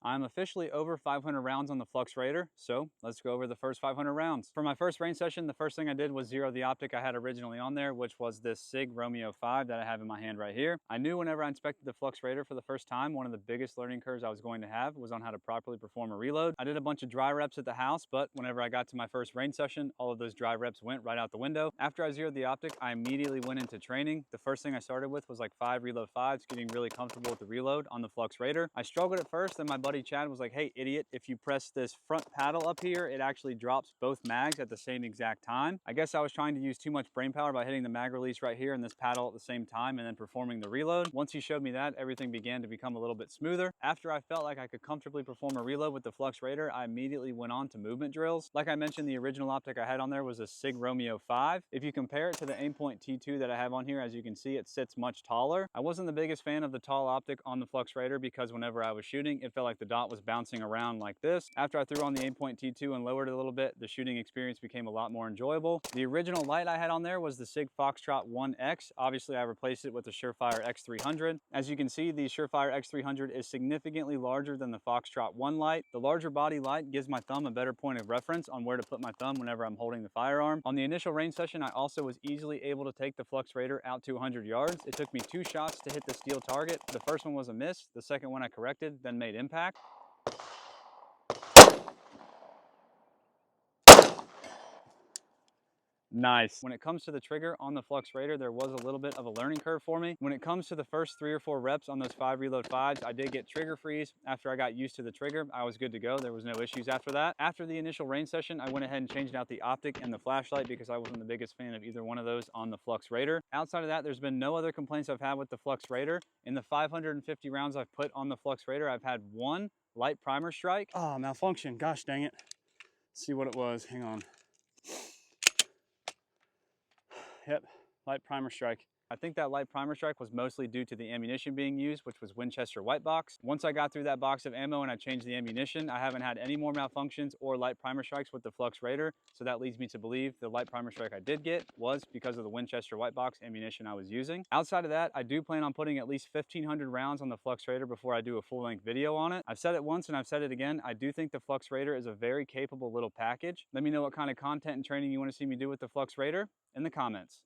I'm officially over 500 rounds on the Flux Raider, so let's go over the first 500 rounds. For my first range session, the first thing I did was zero the optic I had originally on there, which was this SIG Romeo 5 that I have in my hand right here. I knew whenever I inspected the Flux Raider for the first time, one of the biggest learning curves I was going to have was on how to properly perform a reload. I did a bunch of dry reps at the house, but whenever I got to my first range session, all of those dry reps went right out the window. After I zeroed the optic, I immediately went into training. The first thing I started with was like 5 reload 5s, getting really comfortable with the reload on the Flux Raider. I struggled at first, and my buddy Chad was like, "Hey, idiot, if you press this front paddle up here, it actually drops both mags at the same exact time." I guess I was trying to use too much brain power by hitting the mag release right here and this paddle at the same time and then performing the reload. Once he showed me that, everything began to become a little bit smoother. After I felt like I could comfortably perform a reload with the Flux Raider, I immediately went on to movement drills. Like I mentioned, the original optic I had on there was a SIG Romeo 5. If you compare it to the Aimpoint T2 that I have on here, as you can see, it sits much taller. I wasn't the biggest fan of the tall optic on the Flux Raider because whenever I was shooting, it felt like the dot was bouncing around like this. After I threw on the Aimpoint T2 and lowered it a little bit, the shooting experience became a lot more enjoyable. The original light I had on there was the SIG Foxtrot 1X. Obviously, I replaced it with the Surefire X300. As you can see, the Surefire X300 is significantly larger than the Foxtrot 1 light. The larger body light gives my thumb a better point of reference on where to put my thumb whenever I'm holding the firearm. On the initial range session, I also was easily able to take the Flux Raider out to 100 yards. It took me 2 shots to hit the steel target. The first one was a miss. The second one I corrected, then made impact. Nice. When it comes to the trigger on the Flux Raider, there was a little bit of a learning curve for me. When it comes to the first 3 or 4 reps on those 5 reload 5s, I did get trigger freeze. After I got used to the trigger, I was good to go. There was no issues after that. After the initial range session, I went ahead and changed out the optic and the flashlight because I wasn't the biggest fan of either one of those on the Flux Raider. Outside of that, there's been no other complaints I've had with the Flux Raider. In the 550 rounds I've put on the Flux Raider, I've had 1 light primer strike. Oh, malfunction, gosh dang it. Let's see what it was, hang on. Yep, light primer strike. I think that light primer strike was mostly due to the ammunition being used, which was Winchester white box. Once I got through that box of ammo and I changed the ammunition, I haven't had any more malfunctions or light primer strikes with the Flux Raider. So that leads me to believe the light primer strike I did get was because of the Winchester white box ammunition I was using. Outside of that, I do plan on putting at least 1,500 rounds on the Flux Raider before I do a full-length video on it. I've said it once and I've said it again. I do think the Flux Raider is a very capable little package. Let me know what kind of content and training you want to see me do with the Flux Raider in the comments.